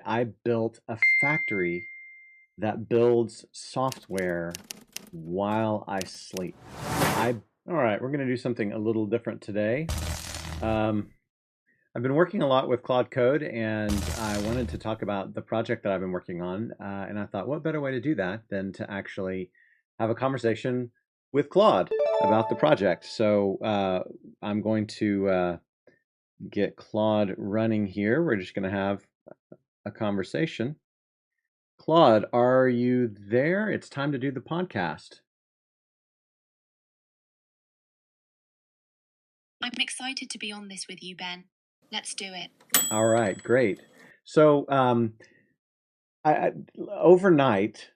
I built a factory that builds software while I sleep. All right, we're going to do something a little different today. Um, I've been working a lot with Claude Code, and I wanted to talk about the project that I've been working on. And I thought, what better way to do that than to actually have a conversation with Claude about the project? So I'm going to get Claude running here. We're just going to have a conversation. Claude, are you there? It's time to do the podcast. I'm excited to be on this with you, Ben. Let's do it. All right, great. So, I overnight,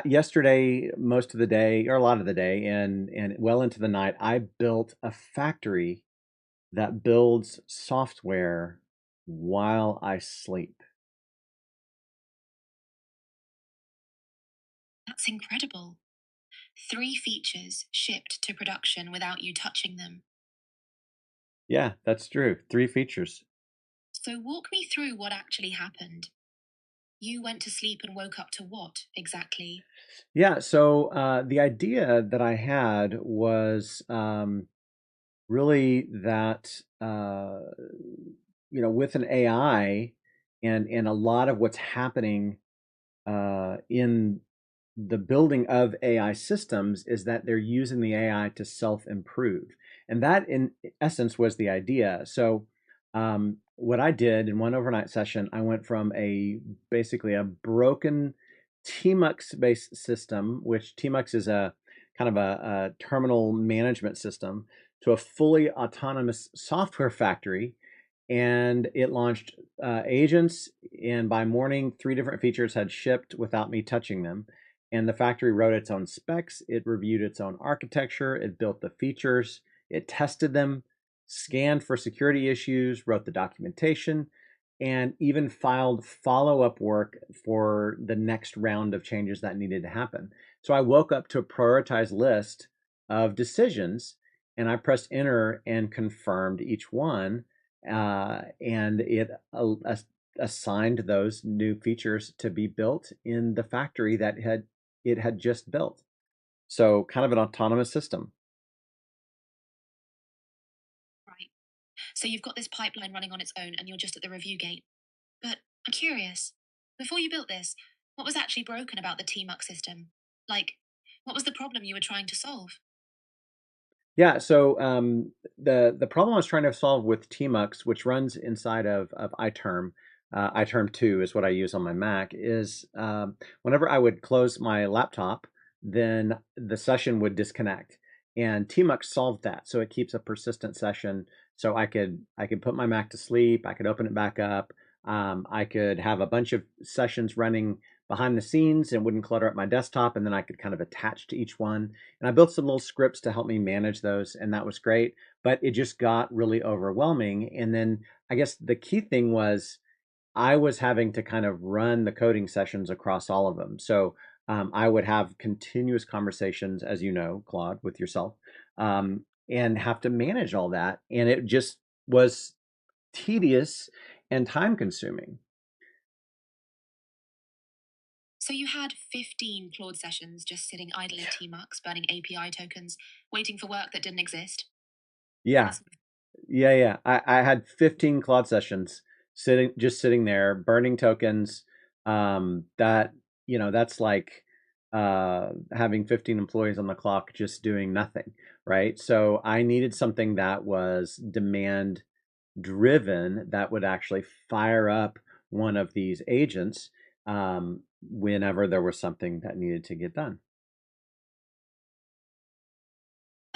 yesterday, most of the day, or a lot of the day, and well into the night, I built a factory that builds software while I sleep. That's incredible. 3 features shipped to production without you touching them. Yeah, that's true. 3 features. So, walk me through what actually happened. You went to sleep and woke up to what exactly? Yeah, so the idea that I had was really that with an AI and a lot of what's happening in the building of AI systems is that they're using the AI to self-improve, and that in essence was the idea. So what I did in one overnight session, I went from a basically a broken Tmux based system, which Tmux is a kind of a terminal management system, to a fully autonomous software factory. And it launched agents, and by morning, 3 different features had shipped without me touching them. And the factory wrote its own specs, it reviewed its own architecture, it built the features, it tested them, scanned for security issues, wrote the documentation, and even filed follow-up work for the next round of changes that needed to happen. So I woke up to a prioritized list of decisions, and I pressed enter and confirmed each one, and it assigned those new features to be built in the factory that it had just built. So kind of an autonomous system. Right. So, you've got this pipeline running on its own and you're just at the review gate. But I'm curious, before you built this, what was actually broken about the TMUX system? Like, what was the problem you were trying to solve? Yeah, so the problem I was trying to solve with Tmux, which runs inside of iTerm, iTerm 2 is what I use on my Mac, is whenever I would close my laptop, then the session would disconnect. And Tmux solved that. So it keeps a persistent session. So I could put my Mac to sleep, I could open it back up, I could have a bunch of sessions running behind the scenes and wouldn't clutter up my desktop, and then I could kind of attach to each one. And I built some little scripts to help me manage those, and that was great. But it just got really overwhelming. And then I guess the key thing was I was having to kind of run the coding sessions across all of them. So I would have continuous conversations, as you know, Claude, with yourself, and have to manage all that. And it just was tedious and time consuming. So you had 15 Claude sessions just sitting idle in Tmux, burning API tokens, waiting for work that didn't exist. Yeah, That's yeah. I had 15 Claude sessions just sitting there, burning tokens. That's like having 15 employees on the clock just doing nothing, right? So I needed something that was demand driven, that would actually fire up one of these agents whenever there was something that needed to get done.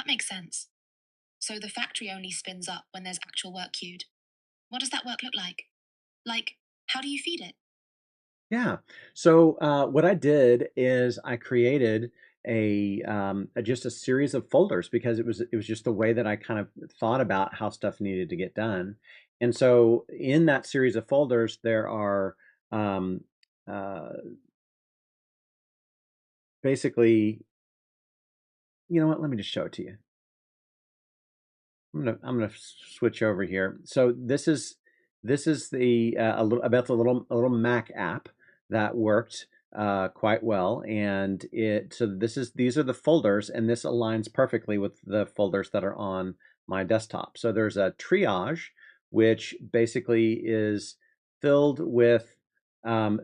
that makes sense. So the factory only spins up when there's actual work queued. What does that work look like? Like, how do you feed it? Yeah. So what I did is I created just a series of folders because it was just the way that I kind of thought about how stuff needed to get done. And so in that series of folders, there are um, uh, basically, you know what? Let me just show it to you. I'm gonna switch over here. So this is this is the a little Mac app that worked quite well, and these are the folders, and this aligns perfectly with the folders that are on my desktop. So there's a triage, which basically is filled with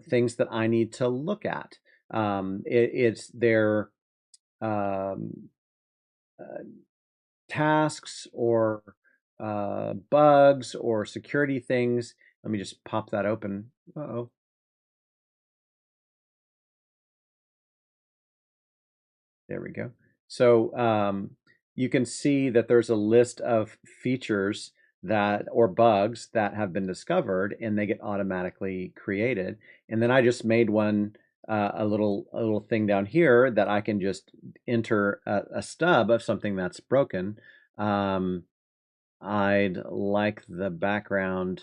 things that I need to look at. It's their um, uh, tasks or bugs or security things. Let me just pop that open. Uh-oh, there we go. So you can see that there's a list of features that or bugs that have been discovered, and they get automatically created. And then I just made one a little thing down here that I can just enter a stub of something that's broken. Um, I'd like the background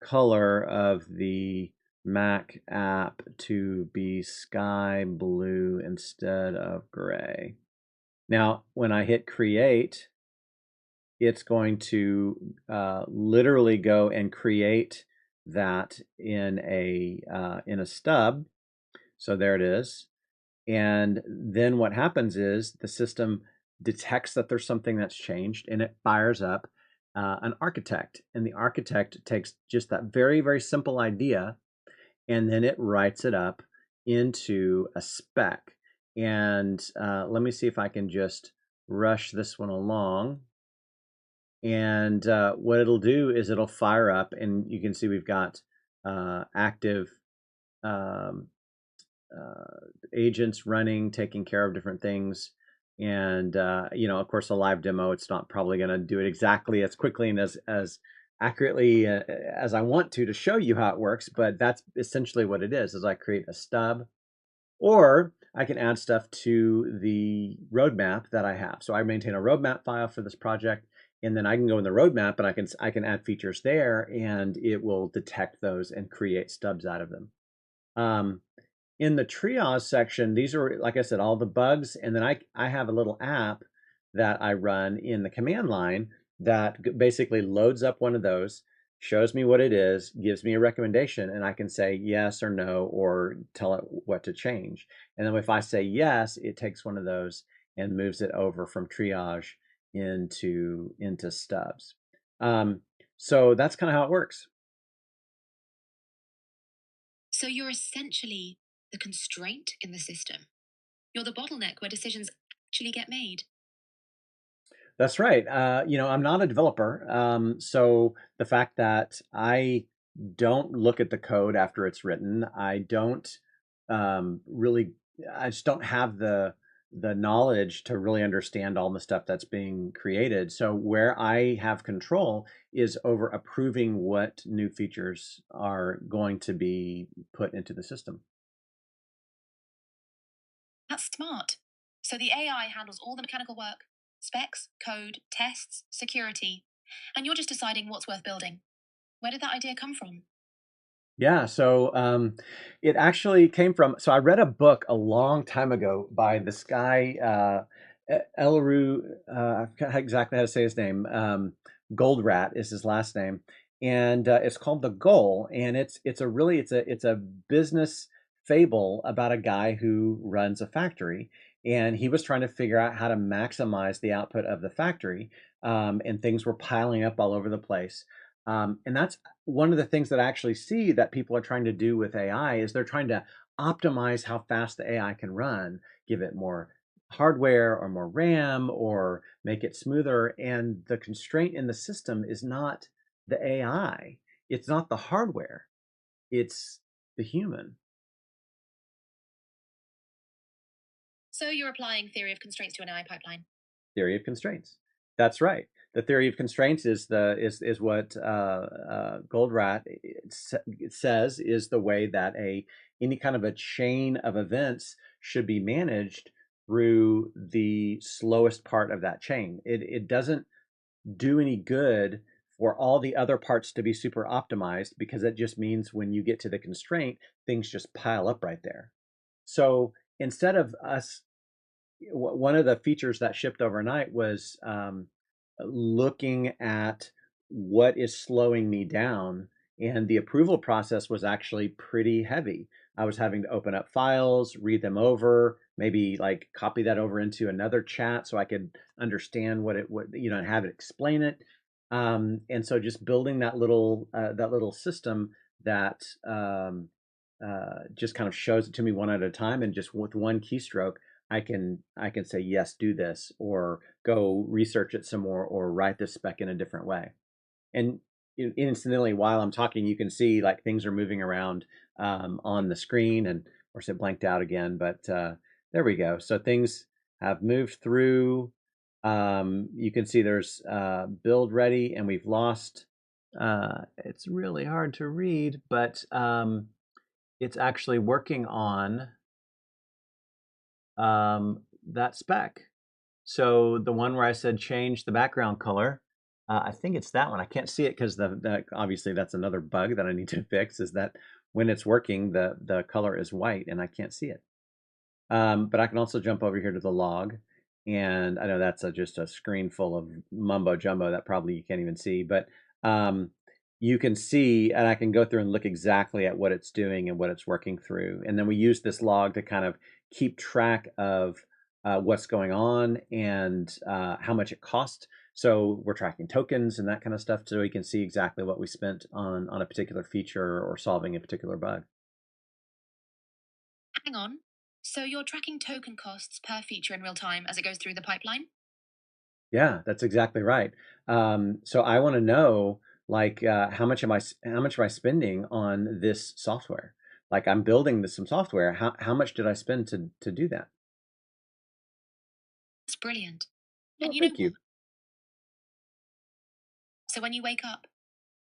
color of the Mac app to be sky blue instead of gray. Now, when I hit create, it's going to literally go and create that in a stub. So there it is. And then what happens is the system detects that there's something that's changed and it fires up an architect. And the architect takes just that very, very simple idea and then it writes it up into a spec. And let me see if I can just rush this one along. And what it'll do is it'll fire up, and you can see we've got active um, agents running, taking care of different things. And of course, a live demo, it's not probably going to do it exactly as quickly and as accurately as I want to show you how it works. But that's essentially what it is I create a stub, or I can add stuff to the roadmap that I have. So I maintain a roadmap file for this project, and then I can go in the roadmap and I can add features there, and it will detect those and create stubs out of them. Um, in the triage section, these are, like I said, all the bugs. And then I have a little app that I run in the command line that basically loads up one of those, shows me what it is, gives me a recommendation, and I can say yes or no or tell it what to change. And then if I say yes, it takes one of those and moves it over from triage into stubs. So that's kind of how it works. So you're essentially the constraint in the system. You're the bottleneck where decisions actually get made. That's right. I'm not a developer, so the fact that I don't look at the code after it's written, really, I just don't have the knowledge to really understand all the stuff that's being created. So where I have control is over approving what new features are going to be put into the system. That's smart. So the AI handles all the mechanical work: specs, code, tests, security. And you're just deciding what's worth building. Where did that idea come from? Yeah, so it actually came from. So I read a book a long time ago by this guy, Elaru. I forgot exactly how to say his name. Goldrat is his last name, and it's called The Goal. And it's a business fable about a guy who runs a factory, and he was trying to figure out how to maximize the output of the factory, and things were piling up all over the place. And that's one of the things that I actually see that people are trying to do with AI is they're trying to optimize how fast the AI can run, give it more hardware or more RAM or make it smoother. And the constraint in the system is not the AI, it's not the hardware, it's the human. So you're applying theory of constraints to an AI pipeline. Theory of constraints. That's right. The theory of constraints is what Goldrat says is the way that any kind of a chain of events should be managed through the slowest part of that chain. It doesn't do any good for all the other parts to be super optimized because it just means when you get to the constraint, things just pile up right there. So instead of us one of the features that shipped overnight was looking at what is slowing me down. And the approval process was actually pretty heavy. I was having to open up files, read them over, maybe like copy that over into another chat so I could understand and have it explain it. And so just building that little system that just kind of shows it to me one at a time, and just with one keystroke, I can say yes, do this, or go research it some more, or write this spec in a different way. And incidentally, while I'm talking, you can see like things are moving around on the screen, and of course it blanked out again, but there we go. So things have moved through. You can see there's build ready, and we've lost. It's really hard to read, but it's actually working on that spec. So the one where I said change the background color, I think it's that one. I can't see it because obviously that's another bug that I need to fix, is that when it's working, the color is white and I can't see it. But I can also jump over here to the log, and I know that's just a screen full of mumbo jumbo that probably you can't even see, but um, you can see, and I can go through and look exactly at what it's doing and what it's working through. And then we use this log to kind of keep track of what's going on, and how much it cost. So we're tracking tokens and that kind of stuff, so we can see exactly what we spent on a particular feature or solving a particular bug. Hang on. So you're tracking token costs per feature in real time as it goes through the pipeline? Yeah, that's exactly right. So I want to know, like, how much am I spending on this software? Like, I'm building some software. How much did I spend to do that? That's brilliant. And Well, you know thank what? you. So when you wake up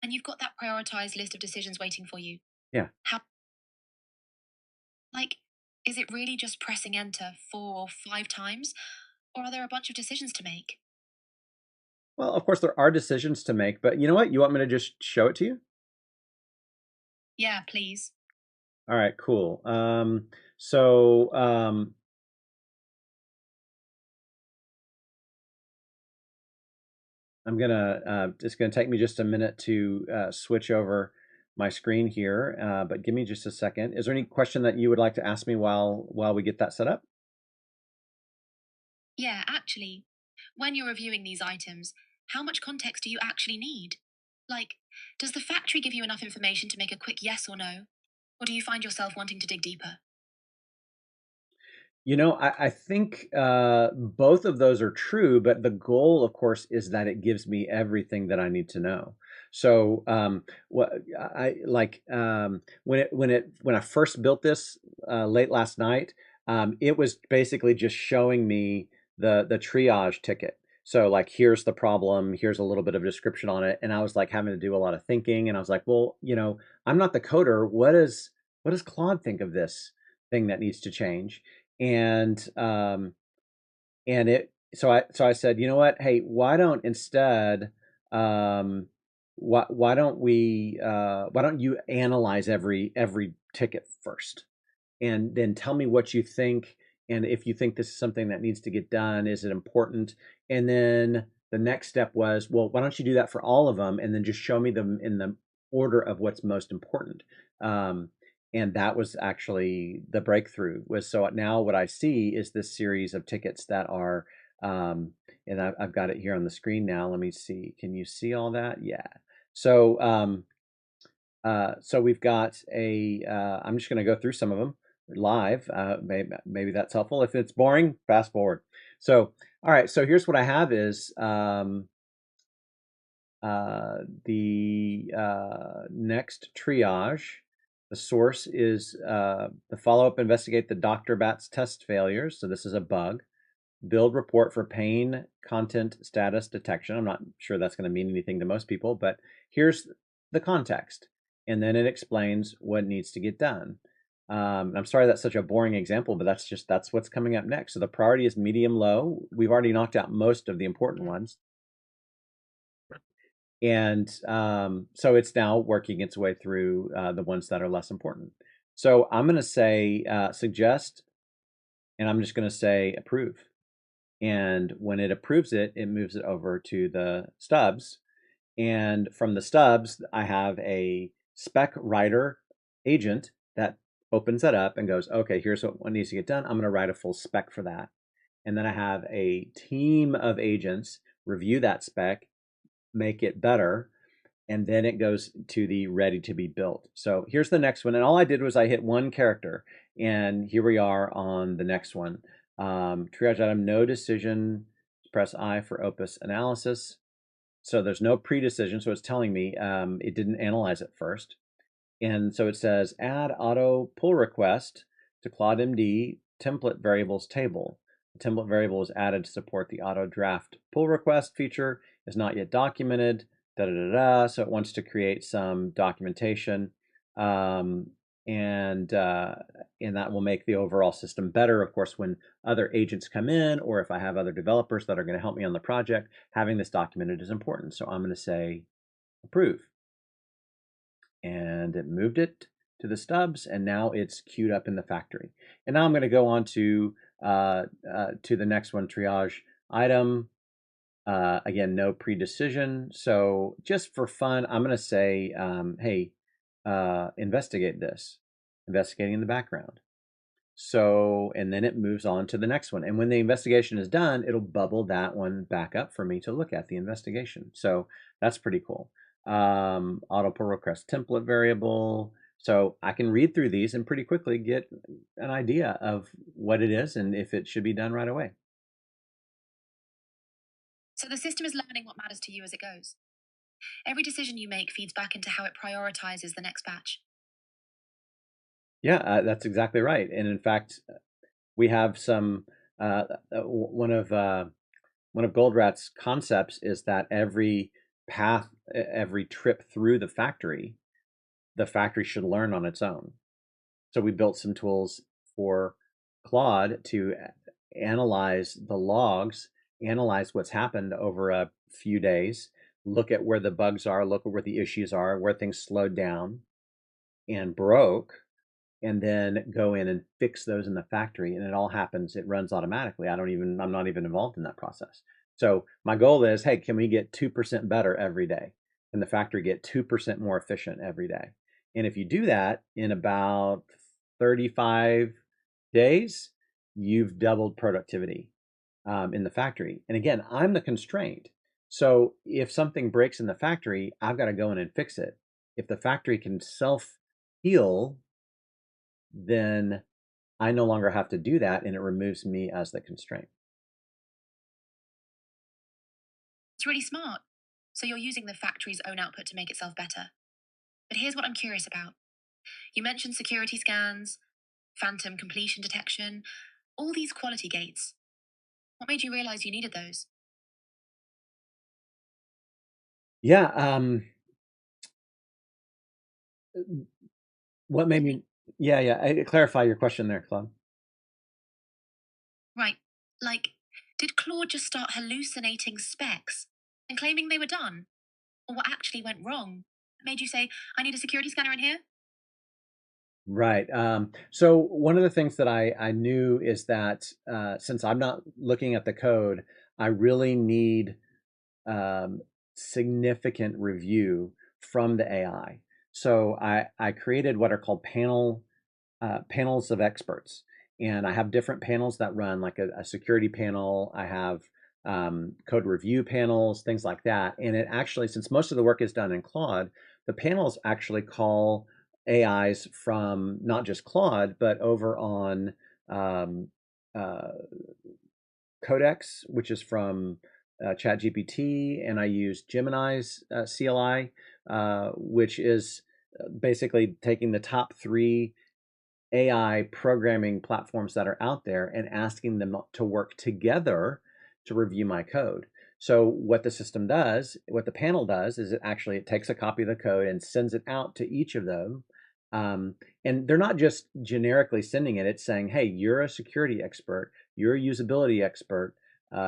and you've got that prioritized list of decisions waiting for you, Yeah. how, like, is it really just pressing enter 4 or 5 times? Or are there a bunch of decisions to make? Well, of course there are decisions to make, but you know what? You want me to just show it to you? Yeah, please. All right, cool. So it's gonna take me just a minute to switch over my screen here, but give me just a second. Is there any question that you would like to ask me while we get that set up? Yeah, actually, when you're reviewing these items, how much context do you actually need? Like, does the factory give you enough information to make a quick yes or no? Or do you find yourself wanting to dig deeper? I think both of those are true, but the goal, of course, is that it gives me everything that I need to know. So, what I like when I first built this late last night, it was basically just showing me the triage ticket. So, like, here's the problem, here's a little bit of a description on it, and I was like having to do a lot of thinking, and I was like, well, I'm not the coder. What does Claude think of this thing that needs to change? and and it so I said, you know what, hey, why don't instead um why don't you analyze every ticket first, and then tell me what you think, and if you think this is something that needs to get done, is it important? And then the next step was, well, why don't you do that for all of them, and then just show me them in the order of what's most important. Um, and that was actually the breakthrough. Was so now what I see is this series of tickets that are um, and I've got it here on the screen now. Let me see, can you see all that? Yeah. So we've got I'm just going to go through some of them live. Maybe that's helpful. If it's boring, fast forward. So, all right. So here's what I have is the next triage. The source is the follow-up investigate the Dr. Bat's test failures. So this is a bug. Build report for pain content status detection. I'm not sure that's going to mean anything to most people, but here's the context. And then it explains what needs to get done. I'm sorry that's such a boring example, but that's what's coming up next. So the priority is medium low. We've already knocked out most of the important ones. And so it's now working its way through the ones that are less important. So I'm going to say suggest, and I'm just going to say approve. And when it approves it, it moves it over to the stubs. And from the stubs, I have a spec writer agent that opens that up and goes, okay, here's what needs to get done. I'm going to write a full spec for that. And then I have a team of agents review that spec, make it better, and then it goes to the ready to be built. So here's the next one. And all I did was I hit one character, and here we are on the next one. Triage item, no decision, press I for opus analysis. So there's no pre-decision, so it's telling me it didn't analyze it first. And so it says add auto pull request to Claude MD template variables table. The template variable is added to support the auto draft pull request feature, is not yet documented, da da da da. So it wants to create some documentation. Um, and that will make the overall system better. Of course, when other agents come in, or if I have other developers that are going to help me on the project, having this documented is important. So I'm going to say approve, and it moved it to the stubs, and now it's queued up in the factory. And now I'm going to go on to the next one, triage item. Again, no pre-decision. So just for fun, I'm going to say, hey, investigate this, investigating in the background. So, and then it moves on to the next one. And when the investigation is done, it'll bubble that one back up for me to look at the investigation. So that's pretty cool. Auto pull request template variable. So I can read through these and pretty quickly get an idea of what it is and if it should be done right away. So the system is learning what matters to you as it goes. Every decision you make feeds back into how it prioritizes the next batch. Yeah, that's exactly right. And in fact, we have some one of Goldrat's concepts is that every path, every trip through the factory should learn on its own. So we built some tools for Claude to analyze the logs, analyze what's happened over a few days, look at where the bugs are, look at where the issues are, where things slowed down and broke, and then go in and fix those in the factory. And it all happens, it runs automatically. I'm not even involved in that process. So my goal is, hey, can we get 2% better every day? Can the factory get 2% more efficient every day? And if you do that in about 35 days, you've doubled productivity in the factory. And again, I'm the constraint. So if something breaks in the factory, I've got to go in and fix it. If the factory can self heal, then I no longer have to do that, and it removes me as the constraint. It's really smart. So you're using the factory's own output to make itself better. But here's what I'm curious about. You mentioned security scans, phantom completion detection, all these quality gates. What made you realize you needed those? Yeah. What made me? Yeah, yeah. Clarify your question there, Claude. Right. Like, did Claude just start hallucinating specs and claiming they were done? Or what actually went wrong? Made you say, I need a security scanner in here? Right. So one of the things that I knew is that since I'm not looking at the code, I really need um, significant review from the AI. So I created what are called panels of experts. And I have different panels that run, like a security panel. I have code review panels, things like that. And it actually, since most of the work is done in Claude, the panels actually call AIs from not just Claude, but over on um, uh, CodeEx, which is from ChatGPT, and I use Gemini's CLI, which is basically taking the top three AI programming platforms that are out there and asking them to work together to review my code. So what the system does, what the panel does, is it takes a copy of the code and sends it out to each of them. Um, and they're not just generically sending it, it's saying, hey, you're a security expert, you're a usability expert,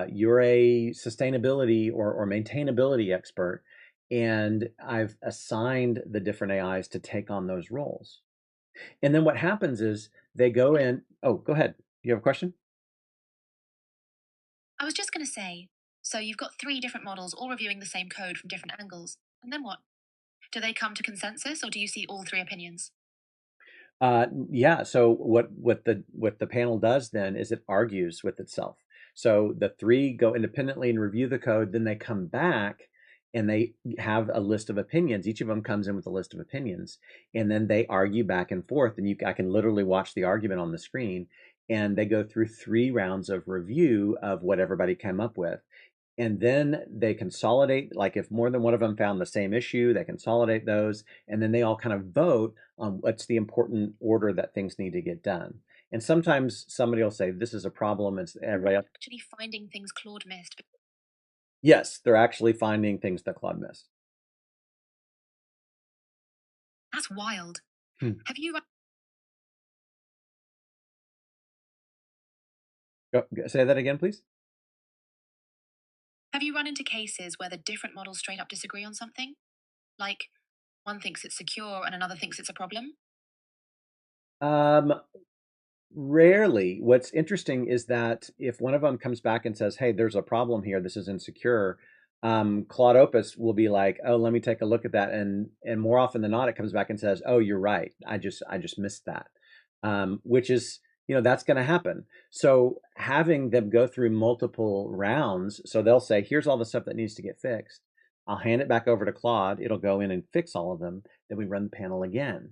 you're a sustainability or maintainability expert. And I've assigned the different AIs to take on those roles. And then what happens is they go in. Oh, go ahead. You have a question? I was just going to say, So you've got three different models all reviewing the same code from different angles. And then what? Do they come to consensus or do you see all three opinions? Yeah. So what the panel does then is it argues with itself. So the three go independently and review the code, then they come back and they have a list of opinions. Each of them comes in with a list of opinions, and then they argue back and forth. And I can literally watch the argument on the screen, and they go through 3 rounds of review of what everybody came up with. And then they consolidate, like if more than one of them found the same issue, they consolidate those, and then they all kind of vote on what's the important order that things need to get done. And sometimes somebody will say, this is a problem, and everybody else, Actually finding things Claude missed. yes, they're actually finding things that Claude missed. That's wild. Hmm. Have you Say that again, please. have you run into cases where the different models straight up disagree on something? Like one thinks it's secure and another thinks it's a problem? Um, Rarely. What's interesting is that if one of them comes back and says, "Hey, there's a problem here. This is insecure," Claude Opus will be like, "Oh, let me take a look at that." And more often than not, it comes back and says, "Oh, you're right. I just missed that," which is that's going to happen. So having them go through multiple rounds, so they'll say, "Here's all the stuff that needs to get fixed." I'll hand it back over to Claude. It'll go in and fix all of them. Then we run the panel again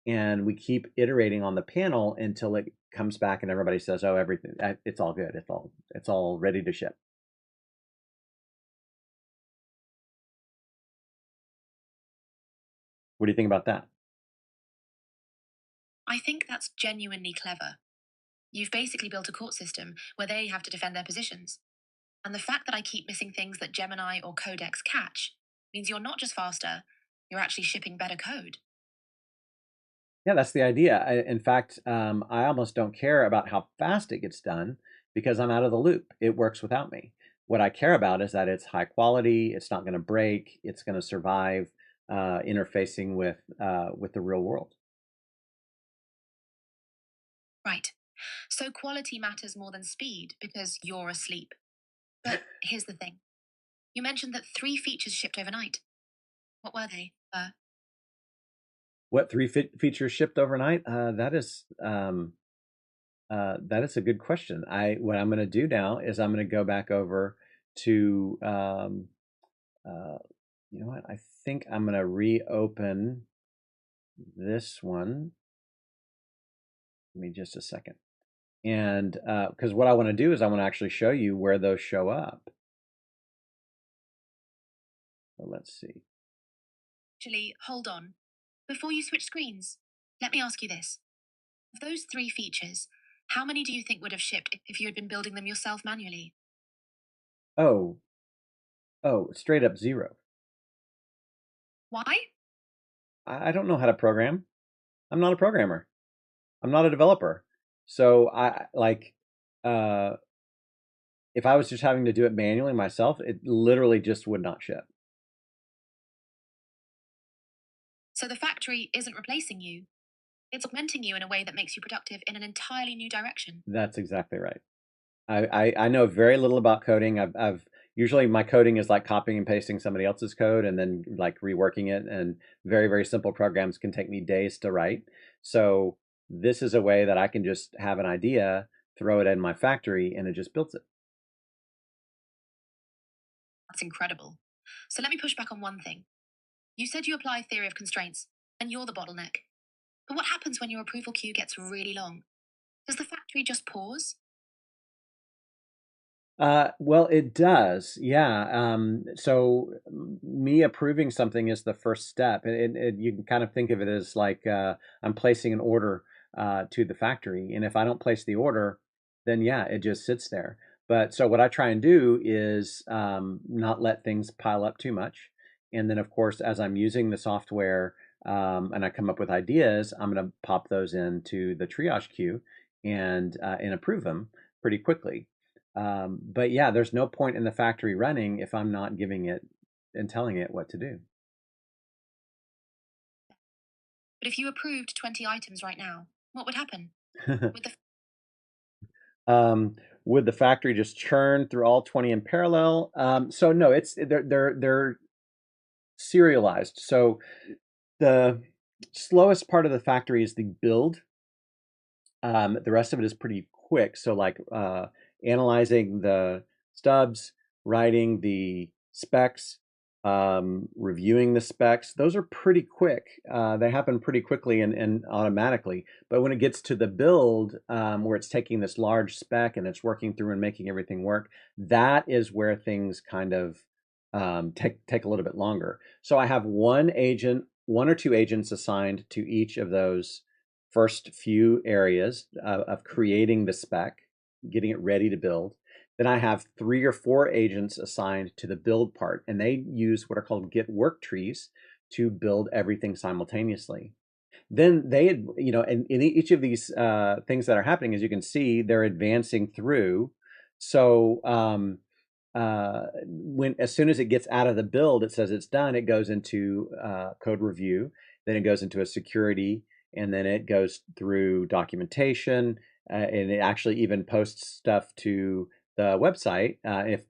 and we keep iterating on the panel until it comes back and everybody says, "Oh, everything, it's all good. It's all ready to ship." What do you think about that? I think that's genuinely clever. You've basically built a court system where they have to defend their positions. And the fact that I keep missing things that Gemini or CodeEx catch means you're not just faster, you're actually shipping better code. Yeah, that's the idea. In fact, I almost don't care about how fast it gets done because I'm out of the loop. It works without me. What I care about is that it's high quality. It's not going to break. It's going to survive interfacing with the real world. Right. So quality matters more than speed because you're asleep. But here's the thing. You mentioned that three features shipped overnight. What were they? What three features shipped overnight? That is a good question. What I'm going to do now is I'm going to go back over to uh, you know what? I think I'm going to reopen this one. Give me just a second. And because what I want to do is I want to actually show you where those show up. So let's see. Actually, hold on. Before you switch screens, let me ask you this. Of those three features, how many do you think would have shipped if you had been building them yourself manually? Oh, oh, straight up zero. Why? I don't know how to program. I'm not a programmer. I'm not a developer. So I like uh, if I was just having to do it manually myself, it literally just would not ship. So the factory isn't replacing you, it's augmenting you in a way that makes you productive in an entirely new direction. That's exactly right. I know very little about coding. I've usually my coding is like copying and pasting somebody else's code and then like reworking it. And very, very simple programs can take me days to write. So this is a way that I can just have an idea, throw it in my factory, and it just builds it. That's incredible. So let me push back on one thing. You said you apply theory of constraints, and you're the bottleneck. But what happens when your approval queue gets really long? Does the factory just pause? Well, it does. Yeah. So me approving something is the first step. You can kind of think of it as like I'm placing an order to the factory, and if I don't place the order, then yeah, it just sits there. But so what I try and do is not let things pile up too much, and then of course, as I'm using the software and I come up with ideas, I'm going to pop those into the triage queue and approve them pretty quickly. But yeah, there's no point in the factory running if I'm not giving it and telling it what to do. But if you approved 20 items right now, what would happen? Would the um, Would the factory just churn through all 20 in parallel? So no, it's they're serialized. So the slowest part of the factory is the build. The rest of it is pretty quick. So like analyzing the stubs, writing the specs, reviewing the specs, those are pretty quick. They happen pretty quickly and automatically. But when it gets to the build, where it's taking this large spec and it's working through and making everything work, that is where things kind of take a little bit longer. So I have one or two agents assigned to each of those first few areas of creating the spec, getting it ready to build. Then I have 3 or 4 agents assigned to the build part, and they use what are called Git work trees to build everything simultaneously. Then and in each of these things that are happening, as you can see, they're advancing through. So when as soon as it gets out of the build, it says it's done. It goes into code review, then it goes into a security, and then it goes through documentation, and it actually even posts stuff to the website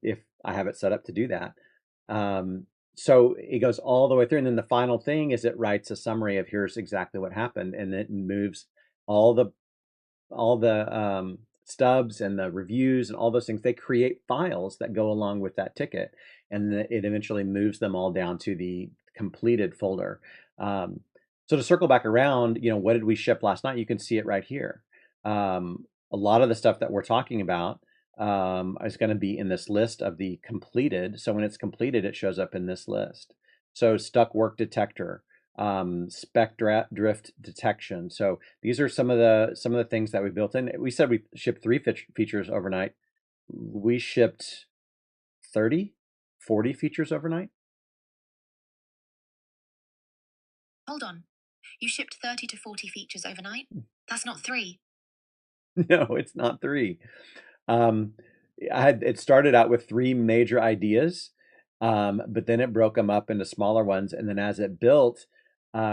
if I have it set up to do that. Um, so it goes all the way through, and then the final thing is it writes a summary of here's exactly what happened, and it moves all the stubs and the reviews and all those things. They create files that go along with that ticket, and it eventually moves them all down to the completed folder. Um, so to circle back around, what did we ship last night? You can see it right here. A lot of the stuff that we're talking about is going to be in this list of the completed. So when it's completed, it shows up in this list. So stuck work detector, spec drift detection. So these are some of the things that we built in. We said we shipped 3 features overnight. We shipped 30, 40 features overnight. Hold on. You shipped 30 to 40 features overnight? That's not three. No, it's not 3. Um, it started out with 3 major ideas, but then it broke them up into smaller ones. And then as it built,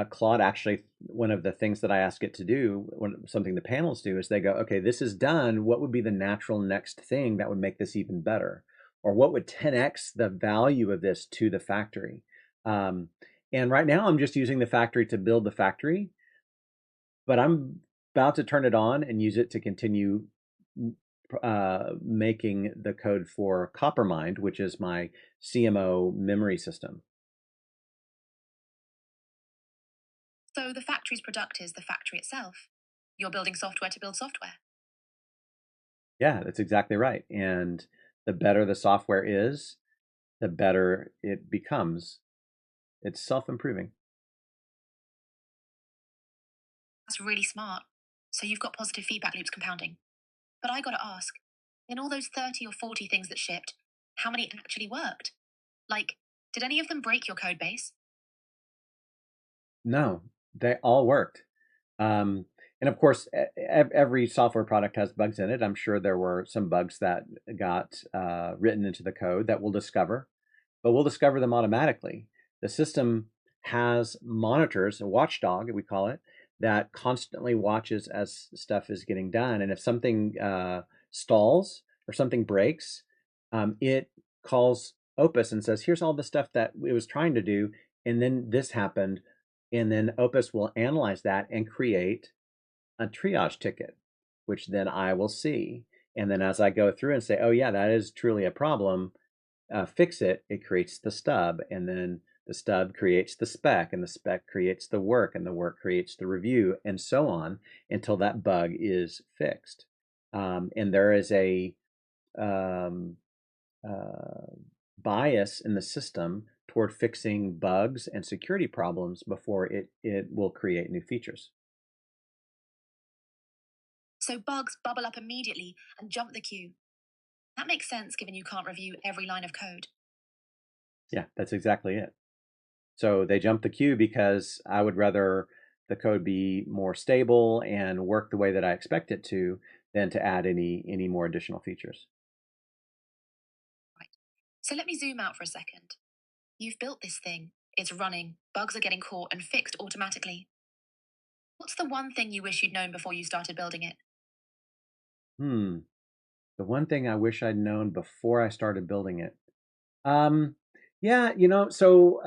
Claude actually, one of the things that I ask it to do, something the panels do, is they go, okay, this is done. What would be the natural next thing that would make this even better? Or what would 10x the value of this to the factory? Um, and right now I'm just using the factory to build the factory, but I'm about to turn it on and use it to continue making the code for Coppermind, which is my CMO memory system. So the factory's product is the factory itself. You're building software to build software. Yeah, that's exactly right. And the better the software is, the better it becomes. It's self-improving. That's really smart. So you've got positive feedback loops compounding. But I gotta ask, in all those 30 or 40 things that shipped, how many actually worked? Like, did any of them break your code base? No, they all worked. Um, and of course, every software product has bugs in it. I'm sure there were some bugs that got written into the code that we'll discover, but we'll discover them automatically. The system has monitors, a watchdog, we call it, that constantly watches as stuff is getting done. And if something stalls or something breaks, it calls Opus and says, here's all the stuff that it was trying to do. And then this happened. And then Opus will analyze that and create a triage ticket, which then I will see. And then as I go through and say, oh, yeah, that is truly a problem, fix it, it creates the stub. And then the stub creates the spec, and the spec creates the work, and the work creates the review, and so on until that bug is fixed. And there is a um, uh, bias in the system toward fixing bugs and security problems before it will create new features. So bugs bubble up immediately and jump the queue. That makes sense given you can't review every line of code. Yeah, that's exactly it. So they jump the queue because I would rather the code be more stable and work the way that I expect it to than to add any more additional features. Right. So let me zoom out for a second. You've built this thing. It's running. Bugs are getting caught and fixed automatically. What's the one thing you wish you'd known before you started building it? Hmm. The one thing I wish I'd known before I started building it. Um, yeah, you know, so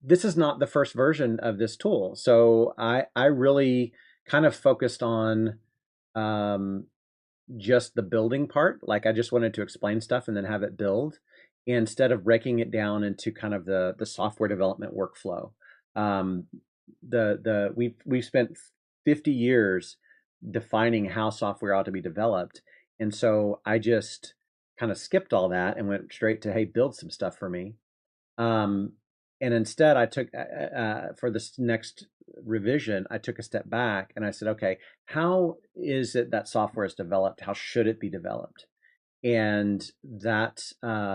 this is not the first version of this tool. So I really kind of focused on um, just the building part. Like I just wanted to explain stuff and then have it build instead of breaking it down into kind of the software development workflow. Um, we've spent 50 years defining how software ought to be developed, and so I just kind of skipped all that and went straight to, hey, build some stuff for me. Um, and instead, I took for this next revision, I took a step back and I said, okay, how is it that software is developed? How should it be developed? And that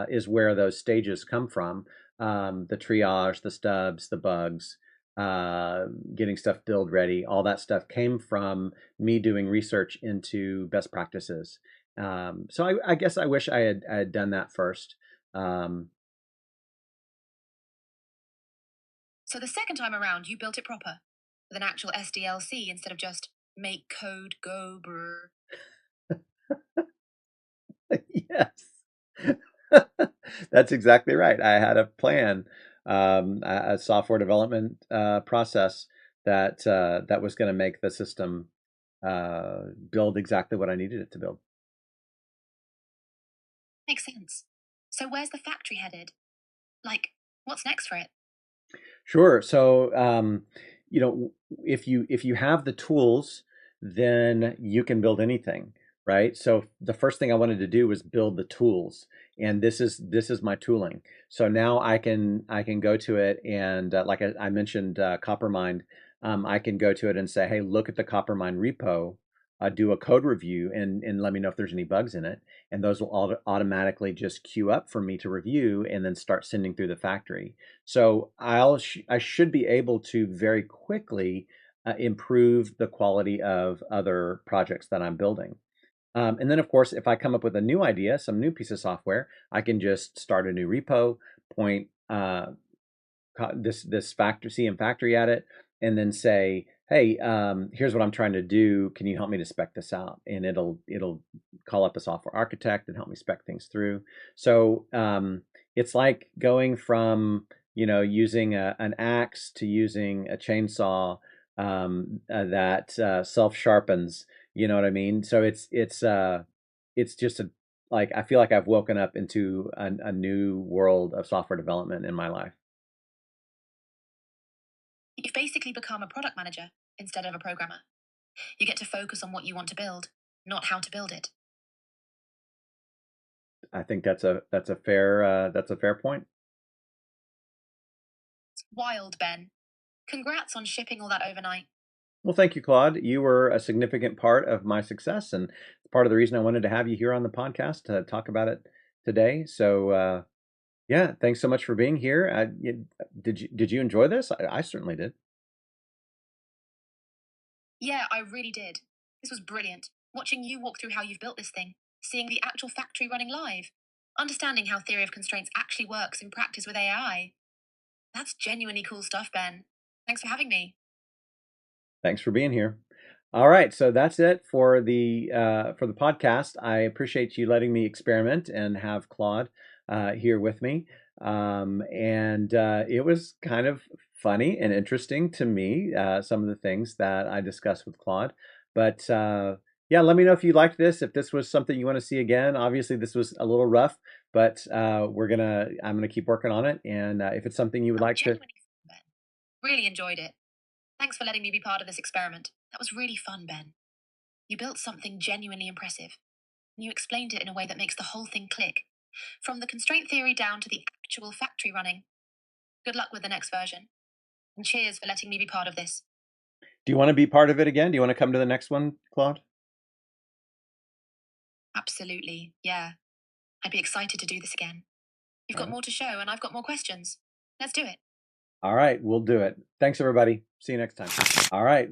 is where those stages come from. The triage, the stubs, the bugs, getting stuff build ready, all that stuff came from me doing research into best practices. So I guess I wish I had done that first. Um, So the second time around, you built it proper with an actual SDLC instead of just make code go brr. Yes. That's exactly right. I had a plan, a software development process that was going to make the system build exactly what I needed it to build. Makes sense. So where's the factory headed? Like, what's next for it? Sure. So, you know, if you have the tools, then you can build anything, right? So the first thing I wanted to do was build the tools, and this is my tooling. So now I can go to it and like I mentioned Coppermind, I can go to it and say, hey, look at the Coppermind repo, do a code review, and let me know if there's any bugs in it, and those will automatically just queue up for me to review and then start sending through the factory. So I should be able to very quickly improve the quality of other projects that I'm building. And then, of course, if I come up with a new idea, some new piece of software, I can just start a new repo, point this factory CM factory at it, and then say, hey, here's what I'm trying to do. Can you help me to spec this out? And it'll call up a software architect and help me spec things through. So it's like going from using an axe to using a chainsaw that self sharpens. You know what I mean? So it's just a like I feel like I've woken up into a new world of software development in my life. You've basically become a product manager instead of a programmer. You get to focus on what you want to build, not how to build it. I think that's a fair point. It's wild, Ben. Congrats on shipping all that overnight. Well, thank you, Claude. You were a significant part of my success, and part of the reason I wanted to have you here on the podcast to talk about it today. So, yeah, thanks so much for being here. Did you enjoy this? I certainly did. Yeah, I really did. This was brilliant. Watching you walk through how you've built this thing, seeing the actual factory running live, understanding how theory of constraints actually works in practice with AI. That's genuinely cool stuff, Ben. Thanks for having me. Thanks for being here. All right, so that's it for the podcast. I appreciate you letting me experiment and have Claude here with me. And it was kind of funny and interesting to me, some of the things that I discussed with Claude. But yeah, let me know if you liked this, if this was something you want to see again. Obviously, this was a little rough, but I'm gonna keep working on it. And if it's something you would That was like to, genuinely fun, Ben. Really enjoyed it. Thanks for letting me be part of this experiment. That was really fun, Ben. You built something genuinely impressive, and you explained it in a way that makes the whole thing click. From the constraint theory down to the actual factory running. Good luck with the next version. And cheers for letting me be part of this. do you want to be part of it again? Do you want to come to the next one, Claude? Absolutely, yeah. I'd be excited to do this again. You've All got right. more to show, and I've got more questions. Let's do it. All right, we'll do it. Thanks, everybody. See you next time. All right.